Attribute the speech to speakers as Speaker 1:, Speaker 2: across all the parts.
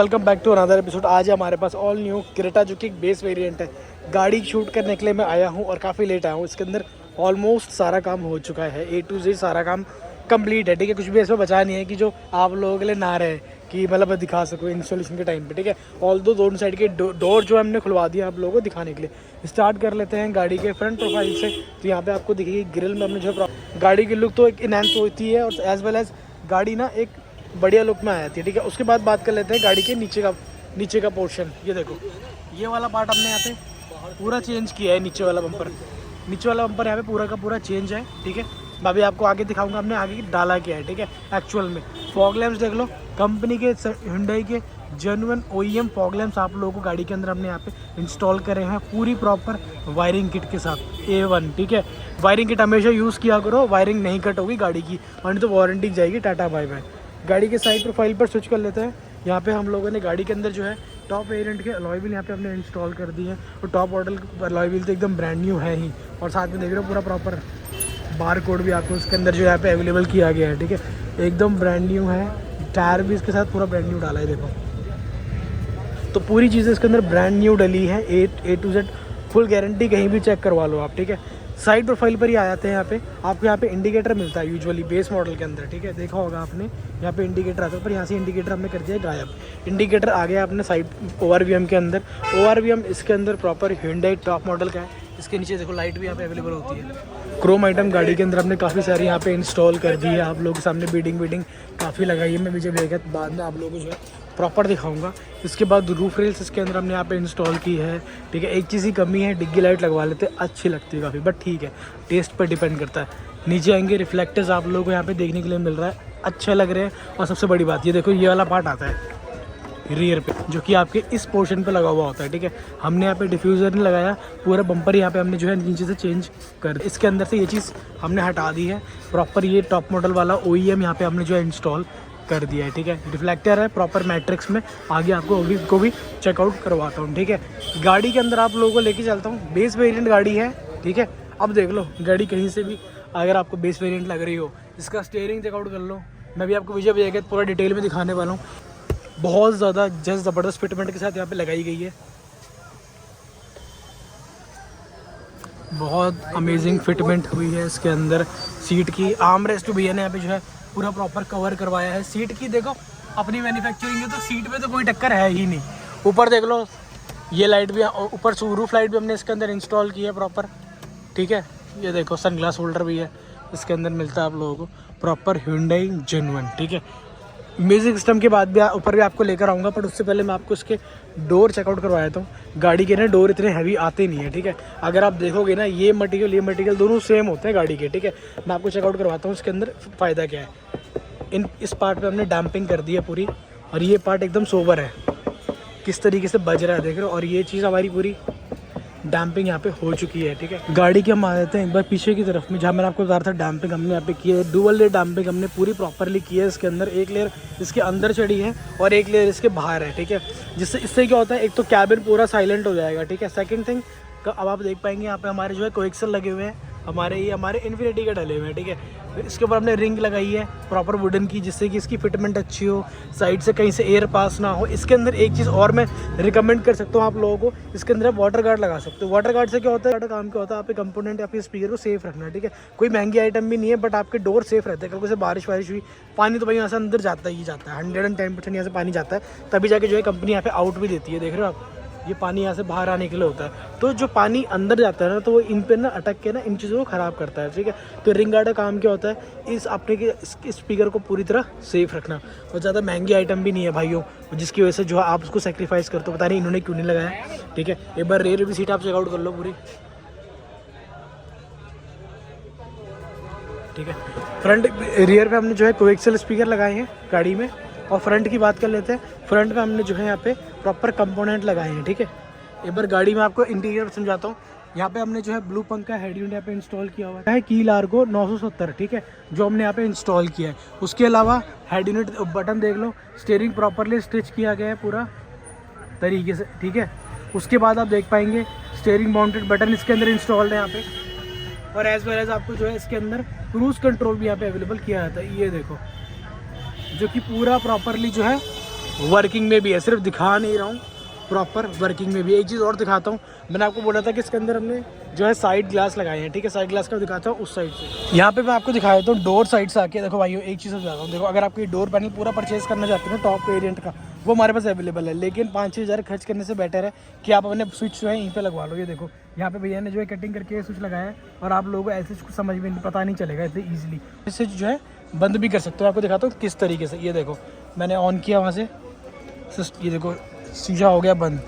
Speaker 1: Welcome back to another episode. आज है हमारे पास ऑल न्यू क्रेटा जो कि एक बेस वेरिएंट है। गाड़ी शूट करने के लिए मैं आया हूँ और काफ़ी लेट आया हूँ। इसके अंदर ऑलमोस्ट सारा काम हो चुका है, A to Z सारा काम कंप्लीट है। ठीक है, कुछ भी ऐसा बचा नहीं है कि जो आप लोगों के लिए ना रहे कि मतलब दिखा सको इंस्टॉलेशन के टाइम पे। ठीक है, ऑल दोनों साइड के डोर जो हमने खुलवा दिया आप लोगों को दिखाने के लिए। स्टार्ट कर लेते हैं गाड़ी के फ्रंट प्रोफाइल से। तो यहाँ पे आपको दिखेगी ग्रिल में हमने जो गाड़ी की लुक तो एक इनहेंस होती है और एज वेल एज गाड़ी ना एक बढ़िया लुक में आ जाती है। ठीक है, उसके बाद बात कर लेते हैं गाड़ी के नीचे का पोर्शन। ये देखो, ये वाला पार्ट हमने यहाँ पे पूरा चेंज किया है। नीचे वाला बम्पर यहाँ पे पूरा का पूरा चेंज है। ठीक है, मैं अभी आपको आगे दिखाऊंगा हमने आगे डाला क्या है। ठीक है, एक्चुअल में फॉग लैम्प्स देख लो, कंपनी के Hyundai के जेन्युइन OEM फॉग लैम्प्स आप लोगों को गाड़ी के अंदर हमने यहाँ पे इंस्टॉल करे हैं, पूरी प्रॉपर वायरिंग किट के साथ A1। ठीक है, वायरिंग किट हमेशा यूज़ किया करो, वायरिंग नहीं कट होगी गाड़ी की, और नहीं तो वारंटी जाएगी। Tata bye bye. गाड़ी के साइड प्रोफाइल पर स्विच कर लेते हैं। यहाँ पे हम लोगों ने गाड़ी के अंदर जो है टॉप वेरिएंट के अलॉय व्हील यहाँ पे हमने इंस्टॉल कर दी है। और टॉप मॉडल अलॉय व्हील तो एकदम ब्रांड न्यू है ही, और साथ में देख रहे हो पूरा प्रॉपर बार कोड भी आपको इसके अंदर जो यहाँ पे अवेलेबल किया गया है। ठीक है, एकदम ब्रांड न्यू है। टायर भी इसके साथ पूरा ब्रांड न्यू डाला है, देखो। तो पूरी चीज़ें इसके अंदर ब्रांड न्यू डली है, A to Z full guarantee, कहीं भी चेक करवा लो आप। ठीक है, साइड प्रोफाइल पर ही आ जाते हैं। यहाँ पे आपको यहाँ पे इंडिकेटर मिलता है यूजुअली बेस मॉडल के अंदर। ठीक है, देखा होगा आपने, यहाँ पे इंडिकेटर आता है, पर यहाँ से इंडिकेटर हमने कर दिया है गायब। इंडिकेटर आ गया आपने साइड ORVM के अंदर। ORVM इसके अंदर प्रॉपर Hyundai टॉप मॉडल का है। इसके नीचे देखो लाइट भी यहाँ पे अवेलेबल होती है। क्रोम आइटम गाड़ी के अंदर हमने काफ़ी सारी यहाँ पे इंस्टॉल कर दी है। आप लोगों के सामने बीडिंग काफ़ी लगाई है। मैं भी जब लेकर बाद में आप लोगों को जो है प्रॉपर दिखाऊंगा। इसके बाद रूफ रेल्स इसके अंदर हमने यहाँ पे इंस्टॉल की है। ठीक है, एक चीज़ ही कमी है, डिग्गी लाइट लगवा लेते, अच्छी लगती है काफ़ी, बट ठीक है, टेस्ट पर डिपेंड करता है। नीचे आएंगे, रिफ्लेक्टर्स आप लोगों को यहाँ पे देखने के लिए मिल रहा है, अच्छे लग रहे हैं। और सबसे बड़ी बात ये देखो, ये वाला पार्ट आता है रियर पे, जो कि आपके इस पोर्शन पे लगा हुआ होता है। ठीक है, हमने यहाँ पे डिफ्यूज़र नहीं लगाया, पूरा बम्पर यहाँ पे हमने जो है नीचे से चेंज कर, इसके अंदर से ये चीज़ हमने हटा दी है। प्रॉपर ये टॉप मॉडल वाला OEM यहाँ पे हमने जो है इंस्टॉल कर दिया है। ठीक है, रिफ्लेक्टर है प्रॉपर मैट्रिक्स में। आगे आपको को भी चेकआउट करवाता हूँ। ठीक है, गाड़ी के अंदर आप लोगों को लेके चलता हूँ। बेस वेरिएंट गाड़ी है। ठीक है, अब देख लो गाड़ी कहीं से भी अगर आपको बेस वेरिएंट लग रही हो, इसका स्टीयरिंग चेकआउट कर लो। मैं भी आपको विजय भैया के पूरा डिटेल में दिखाने वाला हूँ। बहुत ज़्यादा ज़बरदस्त फिटमेंट के साथ यहाँ पे लगाई गई है, बहुत अमेजिंग फिटमेंट हुई है इसके अंदर। सीट की आर्म रेस्ट भैया ने यहाँ पे जो है पूरा प्रॉपर कवर करवाया है। सीट की देखो, अपनी मैन्युफैक्चरिंग है तो सीट पे तो कोई टक्कर है ही नहीं। ऊपर देख लो, ये लाइट भी, ऊपर रूफ लाइट भी हमने इसके अंदर इंस्टॉल की है प्रॉपर। ठीक है, ये देखो सनग्लास होल्डर भी है इसके अंदर मिलता है आप लोगों को, प्रॉपर Hyundai जेन्युइन। ठीक है, म्यूजिक सिस्टम के बाद भी ऊपर भी आपको लेकर आऊँगा, पर उससे पहले मैं आपको इसके डोर चेकआउट करवाया था। गाड़ी के ना डोर इतने हैवी आते नहीं है। ठीक है, अगर आप देखोगे ना, ये मटेरियल दोनों सेम होते हैं गाड़ी के। ठीक है, मैं आपको चेकआउट करवाता हूँ इसके अंदर फ़ायदा क्या है। इस पार्ट पे हमने डैम्पिंग कर दी है पूरी, और ये पार्ट एकदम सोबर है, किस तरीके से बज रहा है देख रहे हो। और ये चीज़ हमारी पूरी डैम्पिंग यहाँ पे हो चुकी है। ठीक है, गाड़ी के हम आ जाते हैं एक बार पीछे की तरफ में, जहाँ मैंने आपको बता रहा था डैम्पिंग हमने यहाँ पे की है। डुअल लेयर डैम्पिंग हमने पूरी प्रॉपरली की है। इसके अंदर एक लेयर इसके अंदर चढ़ी है और एक लेयर इसके बाहर है। ठीक है, इससे क्या होता है, एक तो कैबिन पूरा साइलेंट हो जाएगा। ठीक है, सेकंड थिंग, अब आप देख पाएंगे यहाँ पे हमारे जो है कोएक्सल लगे हुए हैं, हमारे इन्फिनिटी के डले हुए हैं। ठीक है, इसके ऊपर हमने रिंग लगाई है प्रॉपर वुडन की, जिससे कि इसकी फिटमेंट अच्छी हो, साइड से कहीं से एयर पास ना हो। इसके अंदर एक चीज़ और मैं रिकमेंड कर सकता हूँ आप लोगों को, इसके अंदर आप वाटर गार्ड लगा सकते हो। वाटर गार्ड से क्या होता है, काम क्या होता है, आपके कंपोनेंट या फिर स्पीकर को सेफ रखना। ठीक है, कोई महंगी आइटम भी नहीं है, बट आपके डोर सेफ रहते हैं। कल से बारिश हुई, पानी तो भाई यहाँ से अंदर जाता ही जाता है, 110% यहाँ से पानी जाता है, तभी जाके जो है कंपनी यहाँ पे आउट भी देती है। देख रहे हो आप, ये पानी यहाँ से बाहर आने के लिए होता है। तो जो पानी अंदर जाता है ना, तो वो इन पे ना अटक के ना इन चीज़ों को ख़राब करता है। ठीक है, तो रिंग गार्ड का काम क्या होता है, इस अपने के स्पीकर को पूरी तरह सेफ रखना। और ज़्यादा महंगी आइटम भी नहीं है भाइयों, जिसकी वजह से जो है आप उसको सेक्रीफाइस करते हो। पता नहीं इन्होंने क्यों नहीं लगाया। ठीक है, एक बार रेयर भी सीट आप चेकआउट कर लो पूरी। ठीक है, फ्रंट रियर पे हमने जो है कोएक्सल स्पीकर लगाए हैं गाड़ी में। और फ्रंट की बात कर लेते हैं, फ्रंट में हमने जो है यहाँ पे प्रॉपर कंपोनेंट लगाए हैं। ठीक है, एक बार गाड़ी में आपको इंटीरियर समझाता हूँ। यहाँ पे हमने जो है ब्लू पंख का हेड यूनिट यहाँ पे इंस्टॉल किया हुआ है, की लार्गो 970। ठीक है, जो हमने यहाँ पे इंस्टॉल किया है। उसके अलावा हेड यूनिट बटन देख लो, स्टीयरिंग प्रॉपरली स्टिच किया गया है पूरा तरीके से। ठीक है, उसके बाद आप देख पाएंगे स्टीयरिंग माउंटेड बटन इसके अंदर इंस्टॉल्ड है यहाँ पे, और एज वेल एज आपको जो है इसके अंदर क्रूज कंट्रोल भी यहाँ पे अवेलेबल किया जाता है। ये देखो, जो कि पूरा प्रॉपरली जो है वर्किंग में भी है, सिर्फ दिखा नहीं रहा हूँ, प्रॉपर वर्किंग में भी। एक चीज़ और दिखाता हूँ, मैंने आपको बोला था कि इसके अंदर हमने जो है साइड ग्लास लगाए हैं, ठीक है। साइड ग्लास का दिखाता हूँ उस साइड से। यहाँ पे मैं आपको दिखा देता हूँ डोर साइड से आके। देखो भाइयों, एक चीज़ समझाता हूँ। देखो, अगर आपकी डोर पैनल पूरा परचेज करना चाहते हो ना टॉप वेरिएंट का, वो हमारे पास अवेलेबल है, लेकिन 5-6 हज़ार खर्च करने से बेटर है कि आप अपने स्विच जो है यहीं पे लगवा लो। ये देखो, यहाँ पे भैया ने जो है कटिंग करके स्विच लगाया है, और आप लोगों को ऐसे कुछ समझ में पता नहीं चलेगा ऐसे ईजिली। इससे जो है बंद भी कर सकते हो। आपको दिखाता हूँ किस तरीके से। ये देखो, मैंने ऑन किया वहाँ से, ये देखो शीशा हो गया बंद,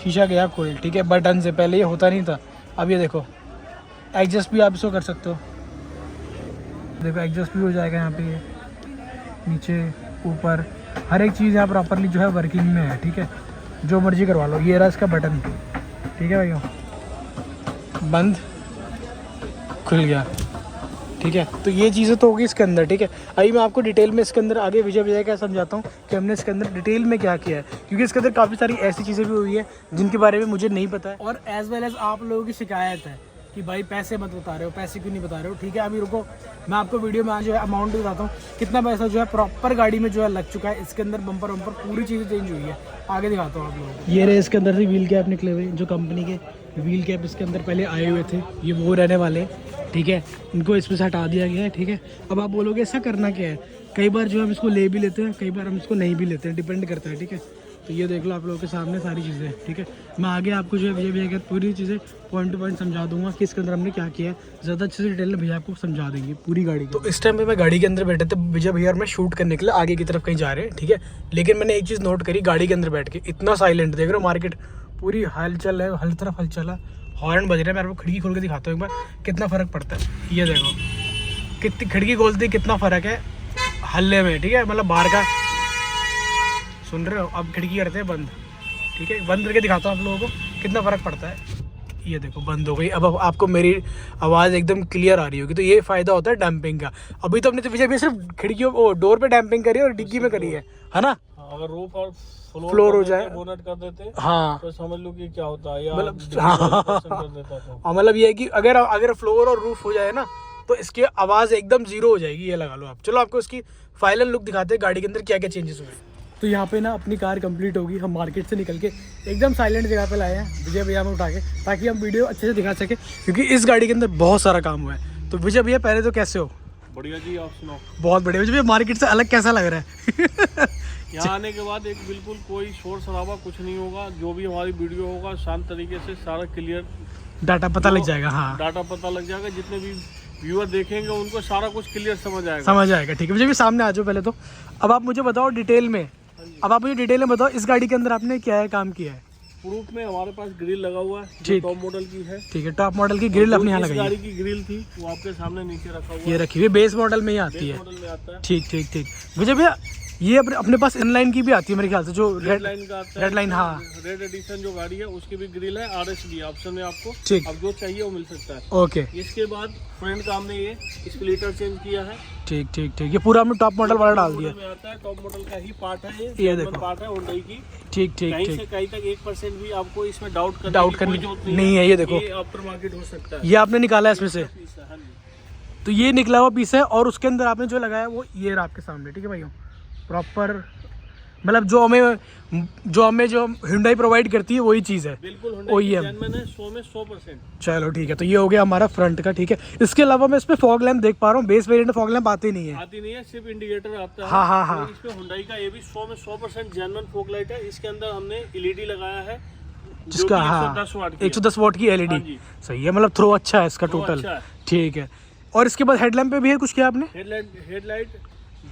Speaker 1: शीशा गया खोल, ठीक है, बटन से। पहले ये होता नहीं था। अब ये देखो, एडजस्ट भी आप इसको कर सकते हो। देखो एडजस्ट भी हो जाएगा यहाँ पे, ये नीचे ऊपर हर एक चीज़ यहाँ प्रॉपरली जो है वर्किंग में है, ठीक है। जो मर्जी करवा लो। ये रहा इसका बटन, ठीक है भैया, बंद, खुल गया, ठीक है। तो ये चीज़ें तो होगी इसके अंदर, ठीक है। अभी मैं आपको डिटेल में इसके अंदर आगे विजय क्या समझाता हूँ कि हमने इसके अंदर डिटेल में क्या किया है, क्योंकि इसके अंदर काफ़ी सारी ऐसी चीज़ें भी हुई है जिनके बारे में मुझे नहीं पता है, और एज वेल एज आप लोगों की शिकायत है कि भाई पैसे मत बता रहे हो, पैसे क्यों नहीं बता रहे हो, ठीक है। अभी रुको, मैं आपको वीडियो में जो है अमाउंट बताता हूँ कितना पैसा जो है प्रॉपर गाड़ी में जो है लग चुका है। इसके अंदर बम्पर वम्पर पूरी चीज़ें चेंज हुई है, आगे दिखाता हूँ आप लोगों को। ये रहे इसके अंदर से व्हील कैप निकले हुए, जो कंपनी के व्हील कैप इसके अंदर पहले आए हुए थे, ये वो रहने वाले, ठीक है। इनको इसमें से हटा दिया गया है, ठीक है। अब आप बोलोगे ऐसा करना क्या है, कई बार जो हम इसको ले भी लेते हैं, कई बार हम इसको नहीं भी लेते हैं, डिपेंड करता है, ठीक है। तो ये देख लो आप लोगों के सामने सारी चीज़ें, ठीक है। मैं आगे आपको जो है विजय भैया पूरी चीज़ें पॉइंट टू पॉइंट समझा दूंगा कि इसके अंदर हमने क्या किया है। ज़्यादा अच्छे से डिटेल में भैया आपको समझा देंगे पूरी गाड़ी की। तो इस टाइम पे मैं गाड़ी के अंदर बैठे थे, विजय भैया और मैं शूट करने के लिए आगे की तरफ कहीं जा रहे हैं, ठीक है। लेकिन मैंने एक चीज़ नोट करी, गाड़ी के अंदर बैठ के इतना साइलेंट, देख रहे हो मार्केट पूरी हलचल है, हर तरफ हलचल है, हॉर्न बज रहे हैं। मैं आपको खिड़की खोल के दिखाता हूँ एक बार कितना फ़र्क पड़ता है। ये देखो कितनी खिड़की खोलती कितना फ़र्क है हल्ले में, ठीक है। मतलब बाहर का सुन रहे हो। अब खिड़की करते हैं बंद, ठीक है, बंद करके दिखाता हूँ आप लोगों को कितना फ़र्क पड़ता है। ये देखो बंद हो गई। अब आपको मेरी आवाज़ एकदम क्लियर आ रही होगी। तो ये फ़ायदा होता है डैम्पिंग का। अभी तो हमने तो विजय भी सिर्फ खिड़कियों डोर पे डैम्पिंग करी है और डिग्गी में करी है ना।
Speaker 2: अगर रूफ और
Speaker 1: फ्लोर हो जाए,
Speaker 2: बोनट कर देते,
Speaker 1: हाँ,
Speaker 2: तो समझ लो कि क्या होता है,
Speaker 1: मतलब
Speaker 2: कर देता तो।
Speaker 1: मतलब ये है कि अगर फ्लोर और रूफ हो जाए ना, तो इसकी आवाज़ एकदम जीरो हो जाएगी, ये लगा लो आप। चलो आपको इसकी फाइनल लुक दिखाते हैं गाड़ी के अंदर क्या क्या चेंजेस हुए। तो यहाँ पे ना अपनी कार कंप्लीट होगी। हम मार्केट से निकल के एकदम साइलेंट जगह पे लाए हैं विजय भैया में उठा के, ताकि हम वीडियो अच्छे से दिखा सके, क्योंकि इस गाड़ी के अंदर बहुत सारा काम हुआ है। तो विजय भैया पहले तो कैसे हो?
Speaker 2: बढ़िया जी, आप सुनाओ।
Speaker 1: बहुत बढ़िया विजय भैया, मार्केट से अलग कैसा लग रहा है?
Speaker 2: यहाँ आने के बाद एक बिल्कुल कोई शोर शराबा कुछ नहीं होगा। जो भी हमारी वीडियो होगा शांत तरीके से सारा क्लियर
Speaker 1: डाटा पता लग जाएगा। हाँ,
Speaker 2: डाटा पता लग जाएगा। जितने भी व्यूअर देखेंगे उनको सारा कुछ क्लियर समझ आएगा,
Speaker 1: ठीक है। मुझे भी सामने आ जाओ पहले तो। अब आप मुझे बताओ डिटेल में, बताओ इस गाड़ी के अंदर आपने क्या है काम किया है।
Speaker 2: प्रूफ में हमारे पास ग्रिल लगा हुआ है, जो टॉप मॉडल की है,
Speaker 1: ठीक है। टॉप मॉडल की ग्रिल अपने यहाँ लगाई है।
Speaker 2: गाड़ी की ग्रिल थी वो आपके सामने नीचे रखा हुआ है,
Speaker 1: ये रखी हुई बेस मॉडल में ही आती है,
Speaker 2: मॉडल में आता है।
Speaker 1: ठीक। विजय भैया ये अपने पास इनलाइन की भी आती है मेरे ख्याल से, जो
Speaker 2: रेड लाइन का आता है।
Speaker 1: रेड लाइन, हाँ,
Speaker 2: रेड एडिशन जो गाड़ी है उसकी भी ग्रिल है, RS भी ऑप्शन में आपको,
Speaker 1: ठीक।
Speaker 2: अब जो चाहिए वो मिल सकता है।
Speaker 1: ओके।
Speaker 2: इसके बाद फ्रंट का हमने ये स्प्लिटर चेंज किया है,
Speaker 1: ठीक। ये पूरा हमने टॉप मॉडल वाला डाल दिया।
Speaker 2: में आता है, टॉप मॉडल का ही पार्ट है
Speaker 1: ये देखो
Speaker 2: पार्ट है Hyundai की।
Speaker 1: ठीक।
Speaker 2: कहीं से कहीं तक 1% भी आपको इसमें डाउट करने
Speaker 1: करनी नहीं है। ये देखो
Speaker 2: आफ्टर मार्केट हो सकता है।
Speaker 1: ये आपने निकाला है इसमें से, तो ये निकला हुआ पीस है, और उसके अंदर आपने जो लगाया वो ये रहा आपके सामने, ठीक है भाइयों। प्रॉपर मतलब जो हमें Hyundai प्रोवाइड करती है वही चीज़ है,
Speaker 2: बिल्कुल
Speaker 1: OEM।
Speaker 2: 100 में 100%।
Speaker 1: चलो ठीक है। तो ये हो गया हमारा फ्रंट का, ठीक है। इसके अलावा मैं इस पे फॉग लैम्प देख पा रहा हूँ। बेस वेरिएंट में फॉग लैम्प आती नहीं है, सिर्फ
Speaker 2: इंडिकेटर आता है।
Speaker 1: हाँ।
Speaker 2: तो इसमें Hyundai का ये भी 100 में 100% जेन्युइन फॉग लाइट है। इसके अंदर हमने LED लगाया है,
Speaker 1: जिसका 110 वाट की LED, सही है। मतलब थ्रो अच्छा है इसका टोटल, ठीक है। और इसके बाद हेडलैम्प पे भी है कुछ किया आपने?
Speaker 2: हेडलाइट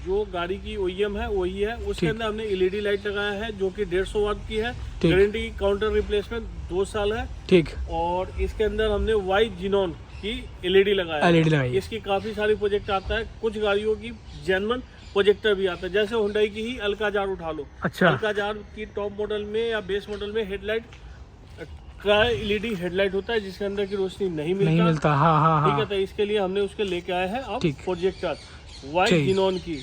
Speaker 2: जो गाड़ी की OEM है वही है, उसके अंदर हमने LED लाइट लगाया है जो कि 150 वाट की है। गारंटी काउंटर रिप्लेसमेंट 2 साल है, ठीक। और इसके अंदर हमने वाइट जिनॉन की LED लगाया है। इसकी काफी सारी प्रोजेक्ट आता है, कुछ गाड़ियों की जेन्युइन प्रोजेक्टर भी आता है, जैसे Hyundai की ही अल्काजार उठा लो। अच्छा। अल्काजार की टॉप मॉडल में या बेस मॉडल में हेडलाइट का LED हेडलाइट होता है, जिसके अंदर की रोशनी नहीं मिलता। हाँ। ठीक है, तो इसके लिए हमने उसके लेके आए हैं अब प्रोजेक्टर वाइट जिनॉन की,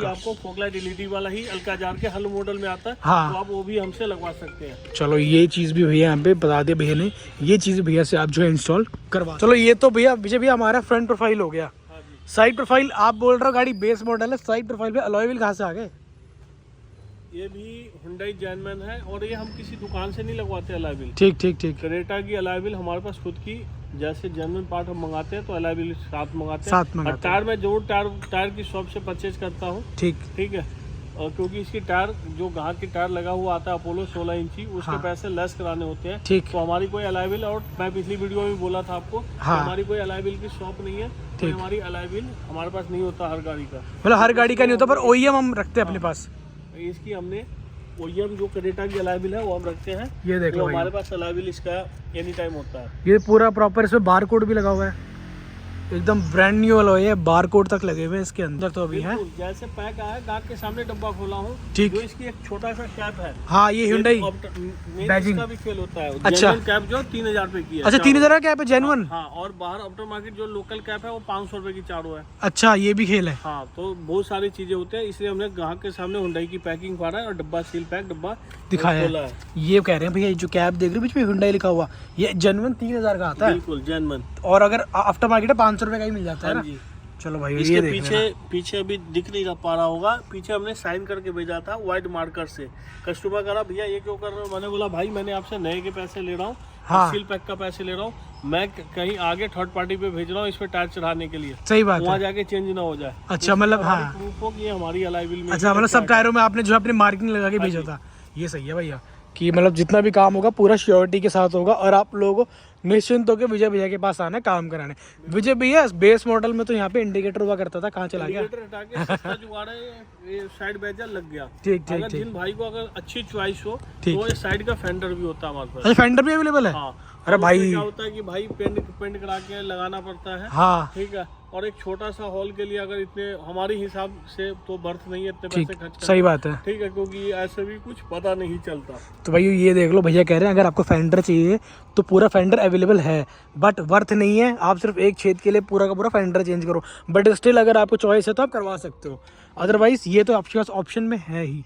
Speaker 2: आपको फॉगलाइट LED वाला ही अल्काजार के हल मॉडल में आता है। हाँ। तो आप वो भी हमसे लगवा सकते हैं। चलो ये चीज़ भी भैया यहाँ पे बता दिया भैया ने, ये चीज़ भैया से आप जो है इंस्टॉल करवा। चलो ये तो भैया विजय भैया हमारा फ्रंट प्रोफाइल हो गया। साइड प्रोफाइल आप बोल रहे हो गाड़ी बेस मॉडल है, साइड प्रोफाइल पे अलॉय व्हील कहाँ से आ गए? ये भी Hyundai Genuine है और ये हम किसी दुकान से नहीं लगवाते अलॉय व्हील।
Speaker 1: ठीक ठीक ठीक।
Speaker 2: क्रेटा की अलॉय व्हील हमारे पास खुद की, जैसे जेन्युइन पार्ट हम मंगाते हैं तो अलॉय व्हील साथ मंगाते हैं। और टायर मैं जरूर टायर की शॉप से परचेज करता हूँ। ठीक है। और क्योंकि इसकी टायर जो ग्राहक की टायर लगा हुआ आता है अपोलो 16 इंची, उसके पैसे लेस कराने होते हैं। तो हमारी कोई अलॉय व्हील, और मैं पिछली वीडियो में बोला था आपको, हमारी कोई अलॉय व्हील की शॉप नहीं है। तो हमारी अलॉय व्हील हमारे पास नहीं होता हर गाड़ी का,
Speaker 1: मतलब हर गाड़ी का नहीं होता, पर ओईएम हम रखते हैं अपने पास।
Speaker 2: इसकी हमने ओईएम जो क्रेटा की अलॉय व्हील है वो हम रखते हैं।
Speaker 1: ये देखो
Speaker 2: हमारे पास अलॉय व्हील इसका एनी टाइम होता है।
Speaker 1: ये पूरा प्रॉपर इसमें बार कोड भी लगा हुआ है, एकदम ब्रांड न्यू अलॉय है, बार कोड तक लगे हुए हैं इसके अंदर। तो अभी है
Speaker 2: जैसे पैक आया, गाहक के सामने डब्बा खोला हूँ,
Speaker 1: ठीक।
Speaker 2: जो इसकी एक छोटा सा कैप है।
Speaker 1: हाँ, ये Hyundai
Speaker 2: बैजिंग का भी फेल होता है।
Speaker 1: अच्छा,
Speaker 2: कैप जो 3000 रुपए की है।
Speaker 1: अच्छा 3000 का कैप है जेन्युइन।
Speaker 2: हाँ, और बाहर आफ्टर मार्केट जो लोकल कैप है वो 500 रुपए की चारों है।
Speaker 1: अच्छा, ये भी खेल है।
Speaker 2: हाँ, तो बहुत सारी चीजें होती है, इसलिए हमने ग्राहक के सामने Hyundai की पैकिंग फाड़ा है और डब्बा सील पैक डब्बा
Speaker 1: दिखाया है। ये कह रहे हैं भैया जो कैप देख रहे हो बीच में Hyundai लिखा हुआ, ये जेन्युइन 3000 का आता है।
Speaker 2: बिल्कुल जेन्युइन।
Speaker 1: और अगर आफ्टर मार्केट है 500 रुपए का ही मिल जाता है ना। चलो भाई,
Speaker 2: इसके
Speaker 1: ये
Speaker 2: पीछे अभी दिख नहीं पा रहा होगा, पीछे हमने साइन करके भेजा था व्हाइट मार्कर से। कस्टमर कह रहा भैया ये क्यों कर रहे हो, मैंने बोला भाई मैंने आपसे नए के पैसे ले रहा हूँ, सील पैक का पैसे ले रहा हूँ, मैं कहीं आगे थर्ड पार्टी पे भेज रहा हूँ इस पे टायर चढ़ाने के लिए।
Speaker 1: सही बात है,
Speaker 2: वहाँ जाके चेंज ना हो जाए।
Speaker 1: अच्छा, मतलब हाँ,
Speaker 2: प्रूफ हो कि ये हमारी अलॉय व्हील में।
Speaker 1: अच्छा, मतलब सब टायरों में आपने जो अपनी मार्किंग लगा के भेजा था। ये सही है भैया, कि मतलब जितना भी काम होगा पूरा श्योरिटी के साथ होगा और आप लोगों को निश्चिंत होकर विजय भैया के पास आना काम कराने। विजय भैया बेस मॉडल में तो यहाँ पे इंडिकेटर हुआ करता था, कहाँ चला गया?
Speaker 2: हटा के सस्ता जुगाड़ है, ये साइड बेजर लग गया।
Speaker 1: ठीक ठीक
Speaker 2: अगर जिन भाई को अगर अच्छी चॉइस हो तो ये साइड का फेंडर भी होता है हमारे पास।
Speaker 1: अच्छा, फेंडर भी अवेलेबल है?
Speaker 2: हाँ।
Speaker 1: अरे भाई
Speaker 2: क्या होता है कि भाई पेंट करा के लगाना पड़ता है।
Speaker 1: हाँ,
Speaker 2: ठीक है। और एक छोटा सा हॉल के लिए अगर इतने हमारे हिसाब से तो बर्थ नहीं है, इतने पैसे खर्च करना।
Speaker 1: सही बात है।
Speaker 2: ठीक है, क्योंकि ऐसे भी कुछ पता नहीं चलता।
Speaker 1: तो भाई ये देख लो, भैया कह रहे हैं अगर आपको फेंडर चाहिए तो पूरा फेंडर अवेलेबल है, बट वर्थ नहीं है। आप सिर्फ एक छेद के लिए पूरा का पूरा फेंडर चेंज करो, बट स्टिल अगर आपको चॉइस है तो आप करवा सकते हो, अदरवाइज ये तो आपके पास ऑप्शन में है ही।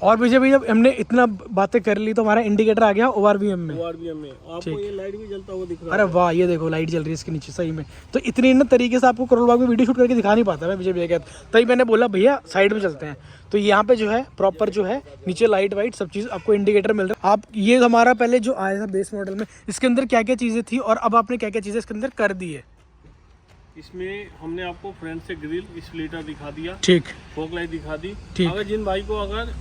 Speaker 1: और विजय भैया हमने इतना बातें कर ली तो हमारा इंडिकेटर आ गया ORVM में।
Speaker 2: आपको ये लाइट भी जलता हुआ दिख रहा है।
Speaker 1: अरे वाह, ये देखो लाइट जल रही है इसके नीचे सही में। तो इतनी न तरीके से आपको करोल बाग में वीडियो शूट करके दिखा नहीं पाता मैं विजय भैया कहता, तभी मैंने बोला भैया साइड में चलते हैं। तो यहाँ पे जो है प्रॉपर जो है नीचे लाइट वाइट सब चीज़ आपको इंडिकेटर मिल रहा है। आप ये हमारा पहले जो आया था बेस मॉडल में, इसके अंदर क्या क्या चीज़ें थी और अब आपने क्या क्या चीज़ें इसके अंदर कर दी है?
Speaker 2: इसमें हमने आपको फ्रंट से ग्रिल स्प्लिटर दिखा दिया,
Speaker 1: ठीक,
Speaker 2: फॉग लाइट दिखा दी।
Speaker 1: ठीक।
Speaker 2: अगर जिन भाई को अगर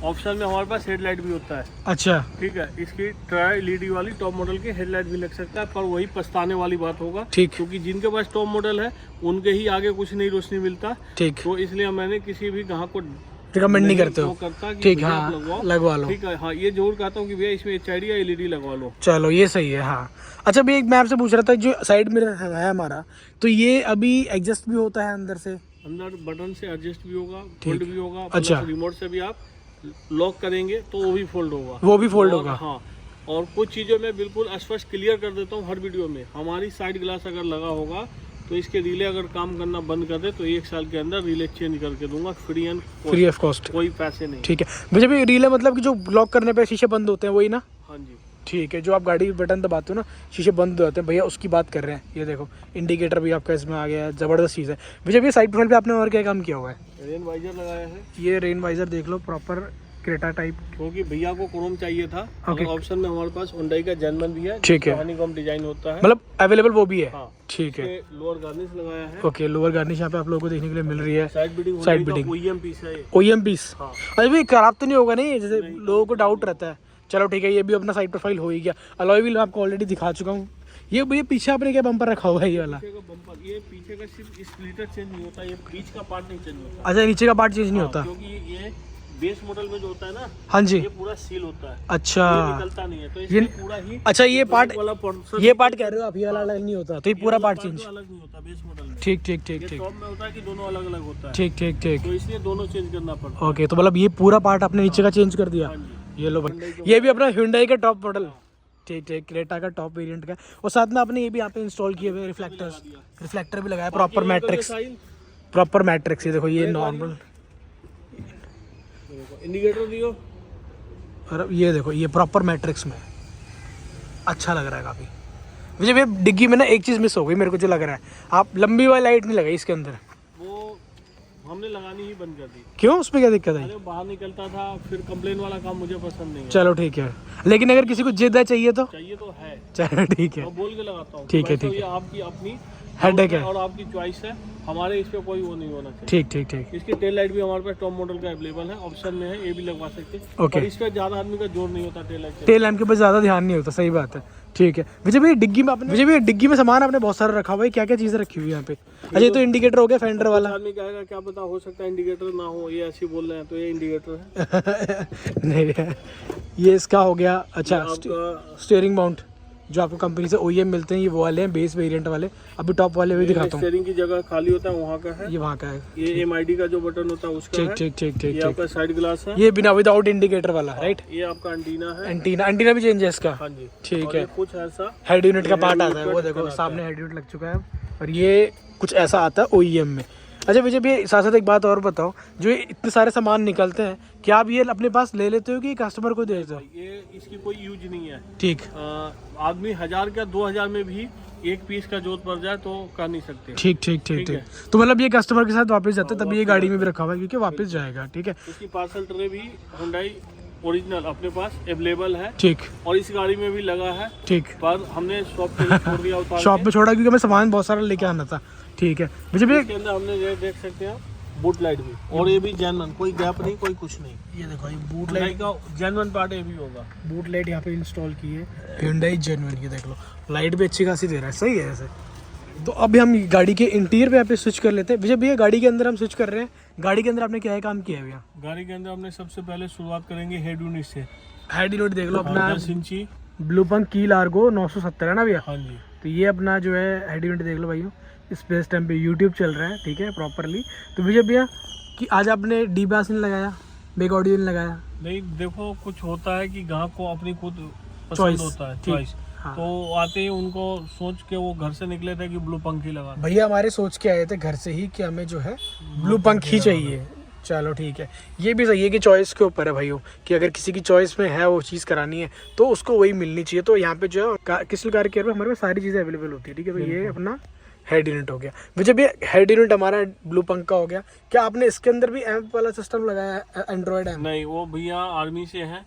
Speaker 2: ऑप्शन में हमारे पास हेडलाइट भी होता है।
Speaker 1: अच्छा,
Speaker 2: ठीक है, इसकी ट्राई LED वाली टॉप मॉडल की हेडलाइट भी लग सकता है, पर वही पछताने वाली बात होगा।
Speaker 1: ठीक,
Speaker 2: क्योंकि जिनके पास टॉप मॉडल है उनके ही आगे कुछ नहीं रोशनी मिलता।
Speaker 1: ठीक,
Speaker 2: तो इसलिए मैंने किसी भी ग्राहक को
Speaker 1: रिकमेंड नहीं करते हो?
Speaker 2: ठीक,
Speaker 1: हाँ, लगवा लो।
Speaker 2: ठीक है, हाँ, ये जरूर कहता हूँ कि भैया इसमें HID या LED लगवा लो।
Speaker 1: चलो ये सही है। हाँ, अच्छा भैया एक मैं आपसे पूछ रहा था, जो साइड मिरर है हमारा, तो ये अभी एडजस्ट भी होता है अंदर से?
Speaker 2: अंदर बटन से एडजस्ट भी होगा, फोल्ड भी होगा।
Speaker 1: अच्छा,
Speaker 2: रिमोट से भी आप लॉक करेंगे तो वो भी फोल्ड होगा।
Speaker 1: वो भी फोल्ड होगा?
Speaker 2: हाँ। और कुछ चीज़ों में बिल्कुल स्पष्ट क्लियर कर देता हूँ हर वीडियो में। हमारी साइड ग्लास अगर लगा होगा तो इसके रिले अगर काम करना बंद कर दे तो 1 साल के अंदर रिले चेंज करके दूंगा, फ्री ऑफ कॉस्ट, कोई पैसे नहीं।
Speaker 1: ठीक है मुझे भी रिले मतलब कि जो लॉक करने पे शीशे बंद होते हैं वही ना?
Speaker 2: हाँ जी,
Speaker 1: ठीक है, जो आप गाड़ी बटन दबाते हो ना शीशे बंद हो जाते हैं, भैया उसकी बात कर रहे हैं। ये देखो इंडिकेटर भी आपका इसमें आ गया है, ज़बरदस्त चीज़ है। मुझे भी साइड प्रोफाइल पे आपने और क्या काम किया हुआ है?
Speaker 2: रेन वाइजर लगाया है।
Speaker 1: ये रेन वाइजर देख लो, प्रॉपर क्रेटा टाइप,
Speaker 2: क्योंकि भैया को क्रोम चाहिए था। ऑप्शन में हमारे पास Hyundai का जेन्युइन भी है।
Speaker 1: ठीक है,
Speaker 2: हनीकॉम डिजाइन होता है,
Speaker 1: मतलब अवेलेबल वो भी है।
Speaker 2: हाँ,
Speaker 1: ठीक है।
Speaker 2: लोअर गार्निश लगाया है।
Speaker 1: ओके, लोअर गार्निश यहाँ पे आप लोगों को देखने के लिए मिल रही है।
Speaker 2: साइड बिडिंग OEM पीस है।
Speaker 1: OEM piece? हाँ। अरे भाई खराब तो नहीं होगा नहीं, जैसे लोगों को डाउट रहता है। चलो ठीक है, ये भी अपना साइड प्रोफाइल हो ही गया। अलॉय व्हील आपको ऑलरेडी दिखा चुका हूँ। ये भैया पीछे आपने क्या बम्पर रखा हुआ है? ये वाला
Speaker 2: बम्पर, ये पीछे का सिर्फ स्प्लिटर चेंज नहीं होता, ये बीच का पार्ट नहीं चेंज होता।
Speaker 1: अच्छा, नीचे का पार्ट चेंज नहीं होता?
Speaker 2: क्योंकि ये बेस मॉडल में जो होता है ना,
Speaker 1: हाँ जी,
Speaker 2: ये पूरा सील होता है।
Speaker 1: अच्छा,
Speaker 2: ये निकलता नहीं है, तो इसलिए पूरा ही।
Speaker 1: अच्छा, ये पार्ट
Speaker 2: वाला
Speaker 1: ये पार्ट कह रहे हो आप, ये वाला अलग नहीं होता, तो ये पूरा पार्ट चेंज
Speaker 2: अलग नहीं होता बेस मॉडल में।
Speaker 1: ठीक ठीक ठीक ठीक,
Speaker 2: टॉप में होता है कि दोनों अलग अलग होता है।
Speaker 1: ठीक ठीक ठीक,
Speaker 2: तो इसलिए दोनों चेंज करना पड़ता है।
Speaker 1: ओके, तो मतलब ये पूरा पार्ट आपने नीचे का चेंज कर दिया? ये लो भाई, ये भी अपना Hyundai का टॉप मॉडल, ठीक ठीक, क्रेटा का टॉप वेरिएंट का। और साथ में आपने ये भी यहाँ पे इंस्टॉल किए हुए रिफ्लेक्टर भी लगाया, प्रॉपर मैट्रिक्स, प्रॉपर मैट्रिक्स। ये देखो ये नॉर्मल
Speaker 2: इंडिकेटर दियो।
Speaker 1: और ये देखो ये प्रॉपर मैट्रिक्स में अच्छा लग रहा है काफ़ी। मुझे भैया डिग्गी में ना एक चीज़ मिस हो गई मेरे को जो लग रहा है, आप लंबी वाली लाइट नहीं लगाई इसके अंदर।
Speaker 2: वो हमने लगाने चलानी ही बंद कर दी।
Speaker 1: क्यों, उसमें क्या दिक्कत आई?
Speaker 2: अरे बाहर निकलता था, फिर कंप्लेन वाला काम मुझे पसंद नहीं है।
Speaker 1: चलो ठीक है, लेकिन अगर किसी को जिद्दा चाहिए तो
Speaker 2: चाहिए तो है,
Speaker 1: चलो ठीक है,
Speaker 2: मैं बोल के लगाता हूँ।
Speaker 1: ठीक है,
Speaker 2: वैसे
Speaker 1: ठीक
Speaker 2: ये आपकी अपनी
Speaker 1: हेडेक है।
Speaker 2: और आपकी चॉइस है, हमारे इस पे कोई वो नहीं होना चाहिए।
Speaker 1: ठीक ठीक ठीक,
Speaker 2: इसकी टेल लाइट भी हमारे पास टॉप मॉडल का अवेलेबल है, ऑप्शन में है, ये भी लगवा सकते हैं।
Speaker 1: ओके।
Speaker 2: और इस पे ज्यादा आदमी का जोर नहीं होता टेल लाइट से।
Speaker 1: टेल लैम्प के ऊपर ज़्यादा ध्यान नहीं होता, सही बात है। ठीक है विजय भैया, डिग्गी में आपने, विजय भैया डिग्गी में सामान आपने बहुत सारा रखा हुआ है, क्या क्या चीज़ें रखी हुई है यहाँ पे? अच्छा ये तो इंडिकेटर हो गया फेंडर वाला।
Speaker 2: आदमी कहेगा क्या पता, हो सकता है इंडिकेटर ना हो, ये ऐसे बोल रहे हैं तो ये इंडिकेटर है।
Speaker 1: नहीं है, ये इसका हो गया। अच्छा
Speaker 2: आपका
Speaker 1: स्टीयरिंग माउंट जो आपको कंपनी से OEM मिलते हैं, ये वो वाले हैं बेस वेरिएंट वाले। अभी टॉप वाले भी दिखाता हूँ।
Speaker 2: स्टीयरिंग की जगह खाली होता है, वहाँ का है।
Speaker 1: ये वहाँ का है।
Speaker 2: ये MID का जो बटन होता है उसका
Speaker 1: ठीक
Speaker 2: है।
Speaker 1: ठीक ठीक ठीक
Speaker 2: ये
Speaker 1: ठीक।
Speaker 2: आपका साइड ग्लास है।
Speaker 1: ये बिना विदाउट इंडिकेटर वाला, राइट?
Speaker 2: ये आपका एंटीना है।
Speaker 1: एंटीना भी चेंज है इसका।
Speaker 2: हाँ जी,
Speaker 1: ठीक
Speaker 2: और
Speaker 1: है।
Speaker 2: ये कुछ ऐसा
Speaker 1: हेड यूनिट का पार्ट
Speaker 2: हेड
Speaker 1: आता है,
Speaker 2: यूनिट
Speaker 1: वो
Speaker 2: का
Speaker 1: देखो
Speaker 2: ढक्कन
Speaker 1: सामने
Speaker 2: आता
Speaker 1: हेड यूनिट लग चुका है। और ये कुछ ऐसा आता है OEM में। अच्छा विजय भैया, साथ साथ एक बात और बताओ, जो ये इतने सारे सामान निकलते हैं, क्या आप ये अपने पास ले लेते हो कि कस्टमर को दे देते हो?
Speaker 2: ये इसकी कोई यूज नहीं है।
Speaker 1: ठीक
Speaker 2: आदमी 1000 का 2000 में भी एक पीस का जोत पड़ जाए तो कर नहीं सकते।
Speaker 1: ठीक ठीक ठीक
Speaker 2: ठीक
Speaker 1: ठीक।
Speaker 2: है।
Speaker 1: तो मतलब ये कस्टमर के साथ वापस जाता है, तभी ये गाड़ी में भी रखा हुआ है क्योंकि वापस जाएगा। ठीक है
Speaker 2: इसकी पार्सल ट्रे भी हुंडई ओरिजिनल अपने पास अवेलेबल है,
Speaker 1: ठीक
Speaker 2: और इस गाड़ी में भी लगा है,
Speaker 1: ठीक।
Speaker 2: पर हमने शॉप पे ही छोड़ दिया उतार
Speaker 1: शॉप
Speaker 2: के।
Speaker 1: पे छोड़ा क्योंकि हमें सामान बहुत सारा लेके आना था। ठीक है विजय भैया,
Speaker 2: इसके अंदर हमने ये देख सकते हैं बूट लाइट भी, और ये भी जेन्युइन, कोई गैप नहीं, कोई कुछ नहीं।
Speaker 1: ये देखो ये बूट
Speaker 2: हुंडई
Speaker 1: लाइट,
Speaker 2: का जेन्युइन पार्ट ये भी होगा।
Speaker 1: बूट लाइट यहाँ पे इंस्टॉल की है Hyundai जेन्युइन। ये देख लो, लाइट भी अच्छी खासी दे रहा है, सही है ऐसे। तो अभी हम गाड़ी के इंटीरियर पे यहाँ पे स्विच कर लेते हैं। विजय भैया गाड़ी के अंदर हम स्विच कर रहे हैं, गाड़ी के अंदर आपने क्या है काम किया है भैया?
Speaker 2: गाड़ी के अंदर हमने सबसे पहले शुरुआत करेंगे हेड यूनिट से।
Speaker 1: हेड यूनिट देख लो अपना
Speaker 2: 10 इंची।
Speaker 1: ब्लू पंक की लार्गो 970 है ना भैया?
Speaker 2: हाँ जी।
Speaker 1: तो ये अपना जो है हेड यूनिट देख लो भाइयों, स्पेस टाइम पे यूट्यूब चल रहा है, ठीक है प्रॉपरली। तो विजय भैया कि आज आपने डी बास नहीं लगाया, बेग ऑडियो नहीं लगाया?
Speaker 2: नहीं, देखो कुछ होता है कि ग्राहक को अपनी खुद
Speaker 1: Choice,
Speaker 2: पसंद होता है,
Speaker 1: ठीक,
Speaker 2: चॉइस।
Speaker 1: हाँ।
Speaker 2: तो आते ही उनको सोच के वो घर से निकले थे कि ब्लू पंखी लगा।
Speaker 1: भैया हमारे सोच के आए थे घर से ही कि हमें जो है ब्लू पंख ही चाहिए। चलो ठीक है, ये भी सही है कि चॉइस के ऊपर है भाइयों, कि अगर किसी की चॉइस में है वो चीज़ करानी है तो उसको वही मिलनी चाहिए। तो यहाँ पे जो है किसी कार केयर में हमारे पास सारी चीज़ें अवेलेबल होती है। ठीक है, तो ये अपना हेड यूनिट हो गया। विजय भैया हेड यूनिट हमारा ब्लू पंख का हो गया, क्या आपने इसके अंदर भी एम्प वाला सिस्टम लगाया है, एंड्रॉयड एम्प?
Speaker 2: नहीं, वो भैया आर्मी से है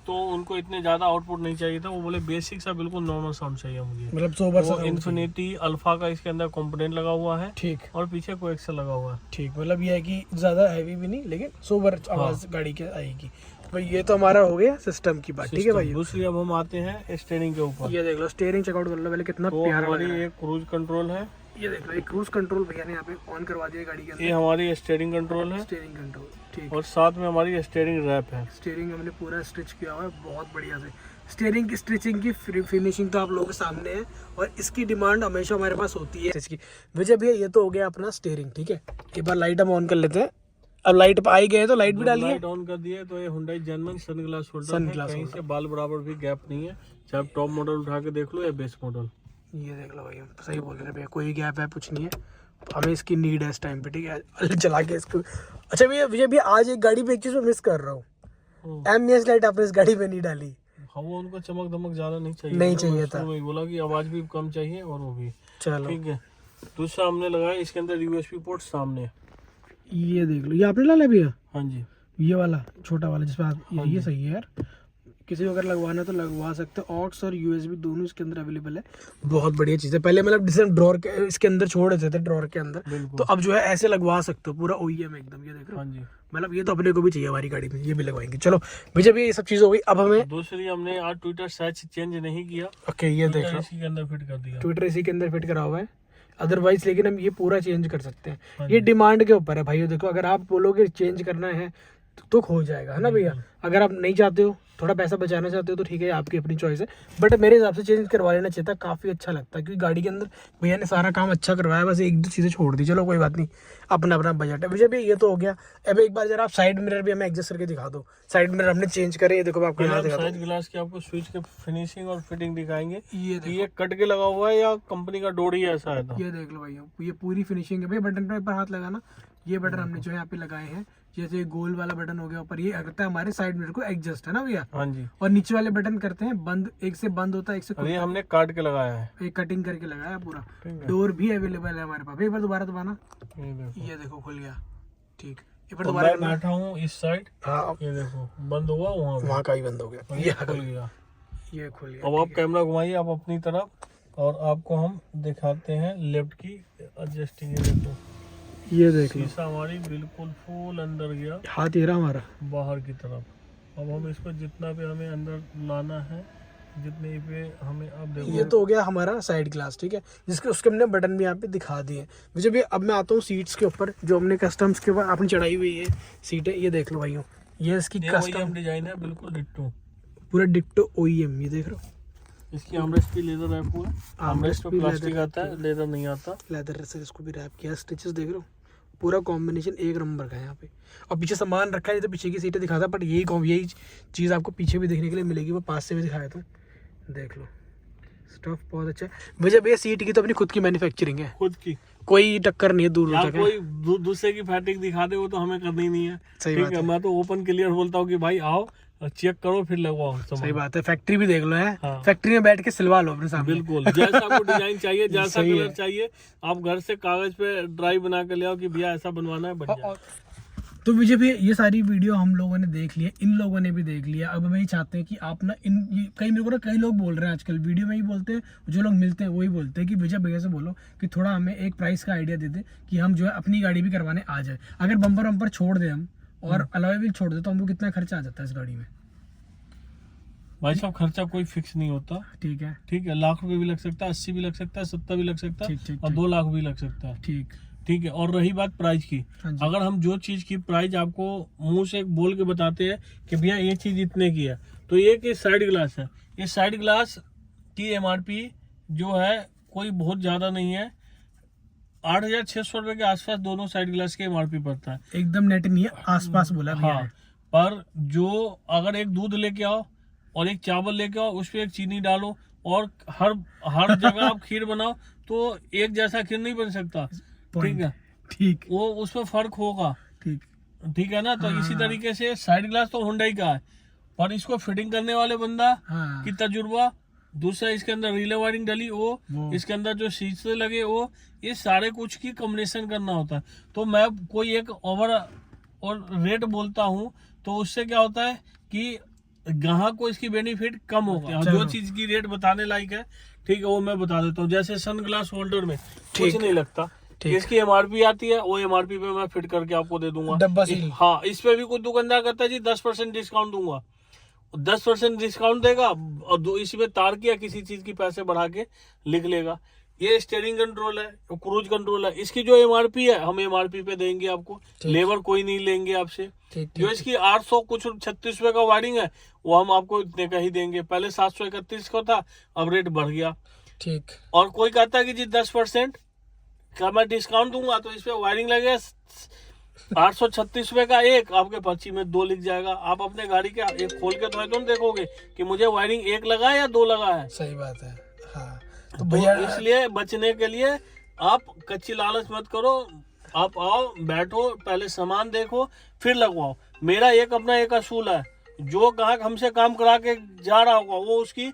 Speaker 2: तो उनको इतने ज्यादा आउटपुट नहीं चाहिए था, वो बोले बेसिक सा बिल्कुल नॉर्मल साउंड चाहिए मुझे।
Speaker 1: मतलब सोबर
Speaker 2: वो इन्फिनिटी अल्फा का इसके अंदर कंपोनेंट लगा हुआ है,
Speaker 1: ठीक
Speaker 2: और पीछे कोएक्सल लगा हुआ है।
Speaker 1: ठीक, मतलब ये है कि ज़्यादा हैवी भी नहीं लेकिन सोबर आवाज़ गाड़ी के आएगी। भाई ये तो हमारा हो गया सिस्टम की बात। ठीक है भाई,
Speaker 2: दूसरी अब हम आते हैं स्टीयरिंग के ऊपर।
Speaker 1: ये देख लो स्टीयरिंग चेकआउट कर लो पहले, कितना
Speaker 2: तो
Speaker 1: प्यारा लग
Speaker 2: हमारी
Speaker 1: रहा है।
Speaker 2: एक क्रूज कंट्रोल है,
Speaker 1: ये देख लो एक क्रूज कंट्रोल भैया ने यहाँ पे ऑन करवा दिया गाड़ी के
Speaker 2: ये
Speaker 1: अंदर।
Speaker 2: हमारी स्टीयरिंग कंट्रोल है,
Speaker 1: स्टीयरिंग कंट्रोल ठीक,
Speaker 2: और साथ में हमारी स्टीयरिंग रैप है।
Speaker 1: स्टीयरिंग हमने पूरा स्टिच किया हुआ है बहुत बढ़िया से। स्टीयरिंग की स्टिचिंग की फिनिशिंग तो आप लोगों के सामने है, और इसकी डिमांड हमेशा हमारे पास होती है इसकी। विजय भैया ये तो हो गया अपना स्टीयरिंग। ठीक है, एक बार लाइट हम ऑन कर लेते हैं। अब लाइट पे आई गए तो लाइट भी डालिए।
Speaker 2: लाइट ऑन कर दिए तो ये हुंडई जेन्युइन सनग्लास होल्डर है,
Speaker 1: सनग्लास
Speaker 2: कहीं से बाल बराबर भी गैप नहीं है। चाहे आप टॉप मॉडल उठा के देख लो या बेस मॉडल।
Speaker 1: ये देख लो भाई, सही बोल रहे हैं भैया, कोई गैप है कुछ नहीं है, हमें इसकी नीड है इस टाइम पे। ठीक है चला के इसको। अच्छा भैया विजय भैया आज एक गाड़ी पे एक चीज़ मैं मिस कर रहा हूँ, एमईएस लाइट आपने इस गाड़ी पे नहीं डाली।
Speaker 2: हाँ, वो उनको चमक दमक ज्यादा नहीं चाहिए,
Speaker 1: नहीं चाहिए था,
Speaker 2: वही बोला कि आवाज भी कम चाहिए और वो भी।
Speaker 1: चलो
Speaker 2: ठीक है, दूसरा हमने लगाया इसके अंदर यूएसबी पोर्ट सामने।
Speaker 1: ये देख लो, ये आपने डाला भैया?
Speaker 2: हाँ जी,
Speaker 1: ये वाला छोटा वाला जिसमें ये सही है यार, किसी को अगर लगवाना है तो लगवा सकते हैं। ऑक्स और यूएसबी दोनों इसके अंदर अवेलेबल है, बहुत बढ़िया चीज़ है। पहले मतलब जैसे ड्रॉर के इसके अंदर छोड़ देते थे ड्रॉर के अंदर, तो अब जो है ऐसे लगवा सकते हो पूरा OEM एकदम। ये देख रहे हो?
Speaker 2: हाँ जी,
Speaker 1: मतलब ये तो अपने को भी चाहिए हमारी गाड़ी में, ये भी लगवाएंगे। चलो विजय भैया ये सब चीज़ हो गई, अब हमें
Speaker 2: दूसरी हमने आज ट्विटर सैच चेंज नहीं किया।
Speaker 1: ओके, ये देख लो
Speaker 2: इसी के अंदर फिट कर दिया,
Speaker 1: ट्विटर इसी के अंदर फिट करा हुआ है, अदरवाइज लेकिन हम ये पूरा चेंज कर सकते हैं।
Speaker 2: हाँ
Speaker 1: ये डिमांड के ऊपर है भाई। देखो अगर आप बोलोगे चेंज करना है तो हो जाएगा, है ना भैया? अगर आप नहीं चाहते हो, थोड़ा पैसा बचाना चाहते हो तो ठीक है, आपकी अपनी चॉइस है, बट मेरे हिसाब से चेंज करवा लेना चाहिए था, काफ़ी अच्छा लगता है। क्योंकि गाड़ी के अंदर भैया ने सारा काम अच्छा करवाया, बस एक दो चीज़ें छोड़ दी। चलो कोई बात नहीं, अपना अपना बजट है। विजय भैया ये तो हो गया, अब एक बार जरा आप साइड मिरर भी हमें एडजस्ट करके दिखा दो। साइड मिरर हमने चेंज करे, ये देखो मैं आपको यहाँ दिखा दूं।
Speaker 2: साइड ग्लास की आपको स्विच के फिनिशिंग और फिटिंग दिखाएंगे।
Speaker 1: ये देखो,
Speaker 2: ये कट के लगा हुआ है या कंपनी का डोरी ऐसा है?
Speaker 1: ये देख लो भैया, ये पूरी फिनिशिंग है भैया। बटन पे ऊपर हाथ लगाना, ये बटन हमने जो है यहाँ पे लगाए हैं, जैसे गोल वाला बटन हो गया ऊपर, ये करता है हमारे साइड मिरर को एडजस्ट, है ना भैया?
Speaker 2: हाँ जी,
Speaker 1: और नीचे वाले बटन करते हैं बंद, एक से बंद होता है, एक से
Speaker 2: ये हमने काट के लगाया है,
Speaker 1: एक कटिंग करके लगाया पूरा।
Speaker 2: ठीक है।
Speaker 1: डोर भी अवेलेबल है हमारे पास, एक बार दोबारा दबाना,
Speaker 2: ये देखो,
Speaker 1: ये देखो खुल गया। ठीक, फिर
Speaker 2: तो
Speaker 1: दोबारा
Speaker 2: मैं बैठा हूँ इस साइड,
Speaker 1: हाँ
Speaker 2: ये देखो बंद हुआ,
Speaker 1: वहाँ का भी बंद हो गया,
Speaker 2: ये खुल गया।
Speaker 1: ये खुल गया।
Speaker 2: अब आप कैमरा घुमाइए आप अपनी तरफ और आपको हम दिखाते हैं लेफ्ट की एडजस्टिंग। ये देखो,
Speaker 1: ये देख लो,
Speaker 2: शीशा हमारी बिल्कुल फुल अंदर गया,
Speaker 1: हाथ ये रहा हमारा
Speaker 2: बाहर की तरफ। अब हम इसको जितना भी हमें अंदर लाना है, जितने पे हमें, अब देखो
Speaker 1: ये तो हो गया हमारा साइड ग्लास, ठीक है, जिसके उसके हमने बटन भी यहाँ पे दिखा दिए। मुझे भी अब मैं आता हूँ सीट्स के ऊपर, जो हमने कस्टम्स के ऊपर आपने चढ़ाई हुई है सीटें, ये देख लो भाइयों, ये इसकी कस्टम
Speaker 2: डिजाइन है, बिल्कुल डिट्टो,
Speaker 1: पूरा डिक्टो OEM, ये देख रहे हो।
Speaker 2: इसकी आर्मरेस्ट भी लेदर है, पूरा आर्मरेस्ट पे प्लास्टिक आता है, लेदर नहीं आता,
Speaker 1: लेदर से इसको भी रैप किया, स्टिचेस देख रहे हो, पूरा कॉम्बिनेशन एक नंबर का है यहाँ पे। और पीछे सामान रखा है, तो पीछे की सीटें दिखाता, बट यही चीज़ आपको पीछे भी देखने के लिए मिलेगी, वो पास से भी दिखाया तो देख लो, स्टफ बहुत अच्छा है। मुझे भैया सीट की तो अपनी खुद की मैन्युफैक्चरिंग है,
Speaker 2: खुद की,
Speaker 1: कोई टक्कर नहीं है दूर
Speaker 2: या
Speaker 1: तक।
Speaker 2: कोई दूसरे की फैटिक दिखा दे, वो तो हमें करनी नहीं है।
Speaker 1: सही
Speaker 2: ठीक
Speaker 1: बात
Speaker 2: है, मैं तो ओपन क्लियर बोलता हूँ कि भाई आओ चेक करो फिर लगवाओ सामान।
Speaker 1: सही बात है, फैक्ट्री भी देख लो है,
Speaker 2: हाँ।
Speaker 1: फैक्ट्री में बैठ के सिलवा लो अपने सामने।
Speaker 2: बिल्कुल, जैसा आपको डिजाइन चाहिए, जैसा
Speaker 1: सही
Speaker 2: कलर
Speaker 1: है।
Speaker 2: चाहिए, आप घर से कागज पे ड्राइव बना के ले आओ कि भैया ऐसा बनवाना है, बन जाए।
Speaker 1: तो मुझे भी ये सारी वीडियो हम लोगों ने देख लिया, इन लोगों ने भी देख लिया। अब हम ये चाहते हैं कि आप ना कई मेरे को ना कई लोग बोल रहे हैं आजकल वीडियो में ही बोलते हैं, जो लोग मिलते हैं वही बोलते हैं कि विजय भैया से बोलो कि थोड़ा हमें एक प्राइस का आइडिया दे दे कि हम जो है अपनी गाड़ी भी करवाने आ जाए। अगर बम्पर छोड़ दें हम और अलॉय व्हील छोड़ दे तो हमको कितना खर्चा आ जाता है इस गाड़ी में?
Speaker 2: भाई साहब खर्चा कोई फिक्स नहीं होता,
Speaker 1: ठीक है,
Speaker 2: ठीक है, लाख रुपए भी लग सकता है, 80 भी लग सकता है, 70 भी लग सकता है,
Speaker 1: ठीक,
Speaker 2: और 2 लाख भी लग सकता है।
Speaker 1: ठीक
Speaker 2: ठीक है, और रही बात प्राइस की,
Speaker 1: हाँ जी।
Speaker 2: अगर हम जो चीज की प्राइस आपको मुंह से बोल के बताते हैं कि भैया ये चीज इतने की है, तो ये कि साइड ग्लास है, ये साइड ग्लास की MRP जो है कोई बहुत ज्यादा नहीं है, 8,600 रुपए के आसपास दोनों साइड ग्लास के MRP पड़ता है।
Speaker 1: एकदम नेट नहीं है, आसपास बोला भैया
Speaker 2: हाँ,
Speaker 1: ने।
Speaker 2: पर जो अगर एक दूध लेके आओ और एक चावल लेके आओ, उस पर एक चीनी डालो और हर जगह आप खीर बनाओ, तो एक जैसा खीर नहीं बन सकता। ठीक है,
Speaker 1: ठीक,
Speaker 2: वो उसमें फर्क होगा,
Speaker 1: ठीक,
Speaker 2: ठीक है ना। तो इसी तरीके से साइड ग्लास तो होंडा का है, पर इसको फिटिंग करने वाले बंदा
Speaker 1: हाँ,
Speaker 2: की तजुर्बा, दूसरा इसके अंदर रिले वायरिंग डली वो, इसके अंदर जो शीशे लगे वो, ये सारे कुछ की कॉम्बिनेशन करना होता है। तो मैं कोई एक ओवर और रेट बोलता हूँ तो उससे क्या होता है कि ग्राहक को इसकी बेनिफिट कम होगा। जो चीज की रेट बताने लायक है, ठीक है, वो मैं बता देता हूँ। जैसे सन ग्लास होल्डर में कुछ नहीं लगता, इसकी MRP आती है, वो MRP पे मैं फिट करके आपको दे दूंगा,
Speaker 1: डब्बा सील।
Speaker 2: हाँ, इस पे भी कोई दुकानदार करता है जी 10% डिस्काउंट दूंगा, 10% डिस्काउंट देगा और इसी पे तार की या किसी चीज की पैसे बढ़ा के लिख लेगा। ये स्टीयरिंग कंट्रोल है, क्रूज कंट्रोल है, इसकी जो MRP है हम MRP पे देंगे आपको, लेबर कोई नहीं लेंगे आपसे। जो इसकी 800 कुछ 36 रुपए का वायरिंग है, वो हम आपको इतने का ही देंगे। पहले 731 का था, अब रेट बढ़ गया।
Speaker 1: ठीक,
Speaker 2: और कोई कहता है कि जी 10% का मैं डिस्काउंट दूंगा, तो इस पे वायरिंग लगेगा 836 रुपए का एक, आपके पर्ची में 2 लिख जाएगा। आप अपने गाड़ी के एक खोल के तो देखोगे कि मुझे वायरिंग 1 लगा है या 2 लगा है।
Speaker 1: सही बात है, हाँ।
Speaker 2: तो भैया इसलिए बचने के लिए आप कच्ची लालच मत करो, आप आओ बैठो, पहले सामान देखो फिर लगवाओ। मेरा अपना एक असूल है, जो ग्राहक हमसे काम करा के जा रहा होगा वो उसकी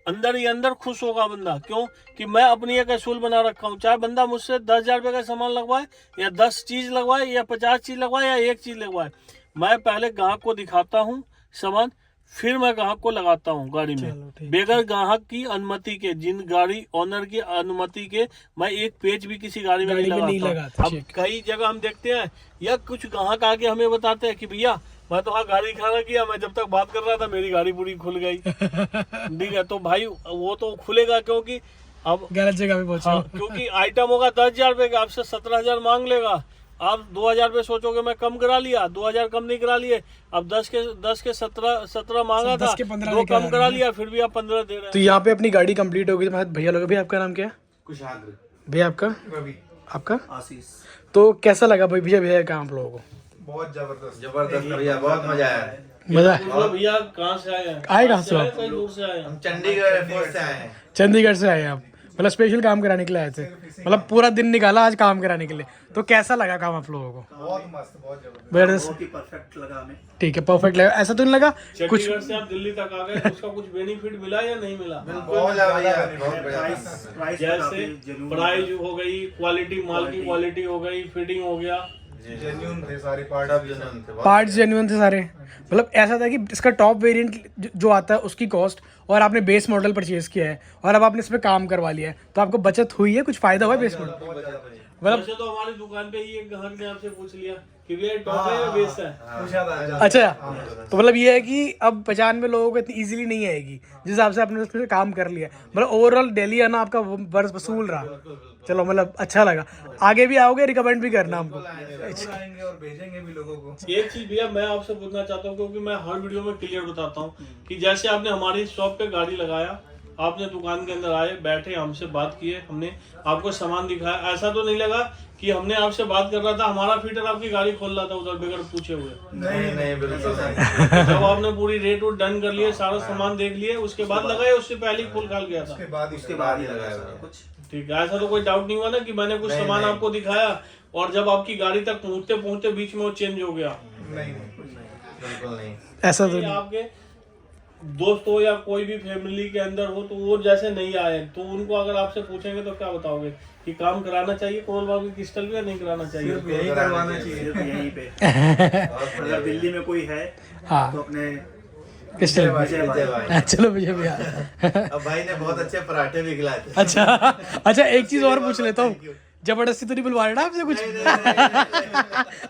Speaker 2: अंदर ही अंदर खुश होगा बंदा। क्यों कि मैं अपनी एक असूल बना रखा हूँ, चाहे बंदा मुझसे 10,000 रुपये का सामान लगवाए या 10 चीज लगवाए या 50 चीज लगवाए या 1 चीज लगवाए, मैं पहले ग्राहक को दिखाता हूँ सामान, फिर मैं ग्राहक को लगाता हूँ गाड़ी में, बगैर ग्राहक की अनुमति के, जिन गाड़ी ऑनर की अनुमति के मैं एक पेज भी किसी गाड़ी में नहीं लगाता। अब कई जगह हम देखते हैं या कुछ ग्राहक आके हमें बताते हैं कि भैया मैं तो हाँ गाड़ी खड़ा किया, मैं जब तक बात कर रहा था मेरी गाड़ी पूरी खुल गई। ठीक है, तो भाई वो तो खुलेगा क्योंकि अब
Speaker 1: गलत जगह पे पहुंचा।
Speaker 2: क्योंकि आइटम होगा 10,000 रुपए का, आपसे 17,000 मांग लेगा, आप 2,000 रुपए सोचोगे मैं कम करा लिया, 2,000 कम नहीं करा लिए, अब 10 के 17 मांगा था, 2 कम करा लिया, फिर भी आप 15 दे रहे हैं।
Speaker 1: तो यहाँ पे अपनी गाड़ी कंप्लीट हो गई। तो भैया लोग, भैया आपका नाम क्या है?
Speaker 3: कुशाग्र।
Speaker 1: भैया आपका?
Speaker 3: रवि।
Speaker 1: आपका?
Speaker 3: आशीष।
Speaker 1: तो कैसा लगा भाई भैया का आप लोगों को?
Speaker 3: बहुत जबरदस्त भैया, बहुत मजा आया।
Speaker 1: मजा
Speaker 2: भैया कहाँ से आए हैं?
Speaker 1: आए कहाँ से?
Speaker 2: कहीं दूर से आए हैं।
Speaker 3: हम चंडीगढ़ से आए हैं।
Speaker 1: चंडीगढ़ से आए आप, मतलब स्पेशल काम कराने के लिए आए थे, मतलब पूरा दिन निकाला आज काम कराने के लिए। तो कैसा लगा काम आप लोगों को?
Speaker 3: बहुत मस्त, बहुत जबरदस्त,
Speaker 1: बहुत
Speaker 3: ही परफेक्ट लगा हमें।
Speaker 1: ठीक है, परफेक्ट लगा। ऐसा तो नहीं लगा कुछ
Speaker 2: चंडीगढ़ से आप दिल्ली तक आ गए, उसका कुछ बेनिफिट मिला या नहीं मिला?
Speaker 3: बहुत ज्यादा,
Speaker 2: जैसे प्राइस हो गई, क्वालिटी, माल की क्वालिटी हो गई, फिटिंग हो गया,
Speaker 3: जेन्युइन थे सारे पार्ट,
Speaker 1: पार्ट्स जेन्युइन थे सारे। मतलब ऐसा था कि इसका टॉप वेरिएंट जो आता है उसकी कॉस्ट और आपने बेस मॉडल परचेज किया है और अब आपने इस पर काम करवा लिया है, तो आपको बचत हुई है, कुछ फायदा हुआ है बेस मॉडल? मतलब
Speaker 2: वैसे तो हमारी दुकान पे ही एक ग्राहक ने आपसे पूछ लिया कि भैया टॉप है या बेस है।
Speaker 1: अच्छा, तो मतलब ये है कि अब 95 लोगों को इतनी इजीली नहीं आएगी जिस हिसाब से आपने उसमें काम कर लिया। मतलब ओवरऑल दिल्ली आना आपका वर्ष वसूल रहा। चलो मतलब अच्छा लगा, आगे भी आओगे रिकमेंड भी करना हमको।
Speaker 3: आएंगे और भेजेंगे भी लोगों को।
Speaker 2: एक चीज भैया मैं आपसे पूछना चाहता हूँ, क्योंकि मैं हर वीडियो में क्लियर बताता हूँ कि जैसे आपने हमारी शॉप पे गाड़ी लगाया, आपने दुकान के अंदर आए, बैठे, हमसे बात किए, हमने आपको सामान दिखाया, ऐसा तो नहीं लगा कि हमने आपसे बात कर रहा था, हमारा फिटर आपकी गाड़ी खोल रहा था उधर बगैर पूछे हुए?
Speaker 3: नहीं बिल्कुल नहीं।
Speaker 2: जब आपने पूरी रेट वूट डन कर लिए, सारा सामान देख लिए, उसके बाद लगाया, उससे पहले ही खोल खाल गया था?
Speaker 3: उसके बाद ही लगाया कुछ।
Speaker 2: ठीक है, ऐसा तो कोई डाउट नहीं हुआ ना कि मैंने कुछ सामान आपको दिखाया और जब आपकी गाड़ी तक पहुंचते पहुंचते बीच में वो चेंज हो गया?
Speaker 3: नहीं बिल्कुल नहीं।
Speaker 1: ऐसा तो
Speaker 2: ये आपके दोस्त हो या कोई भी फैमिली के अंदर हो तो वो जैसे नहीं आए तो उनको अगर आपसे पूछेंगे तो क्या बताओगे कि काम कराना चाहिए करोल बाग की क्रिस्टल पे या नहीं कराना चाहिए?
Speaker 3: यही करवाना चाहिए।
Speaker 4: सिर्फ यहीं पे। अगर दिल्ली में कोई है
Speaker 1: हाँ
Speaker 4: तो अपने
Speaker 1: क्रिस्टल
Speaker 3: विजय भाई।
Speaker 1: चलो भैया भैया।
Speaker 3: अब भाई ने बहुत अच्छे पराठे भी खिलाए थे।
Speaker 1: अच्छा अच्छा, एक चीज और पूछ लेता हूँ, जबरदस्ती तो नहीं बुलवा रहे ना आपसे कुछ?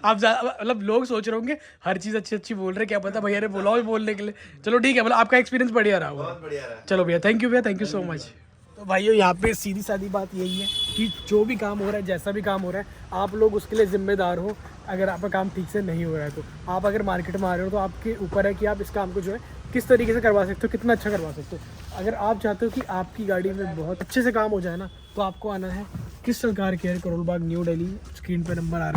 Speaker 1: आप मतलब लोग सोच रहे होंगे हर चीज अच्छी अच्छी बोल रहे, क्या पता भैया ने बोला हो बोलने के लिए। चलो ठीक है, मतलब आपका एक्सपीरियंस बढ़िया रहा होगा।
Speaker 3: बहुत बढ़िया रहा।
Speaker 1: चलो भैया, थैंक यू भैया, थैंक यू सो मच। तो भाइयों यहाँ पे सीधी सादी बात यही है कि जो भी काम हो रहा है, जैसा भी काम हो रहा है, आप लोग उसके लिए जिम्मेदार हो। अगर आपका काम ठीक से नहीं हो रहा है तो आप अगर मार्केट में आ रहे हो तो आपके ऊपर है कि आप इस काम को जो है किस तरीके से करवा सकते हो, कितना अच्छा करवा सकते हो। अगर आप चाहते हो कि आपकी गाड़ी में बहुत अच्छे से काम हो जाए ना, तो आपको आना है crystal car care, Karol Bagh, new Delhi. Screen पे नंबर आ रहा है।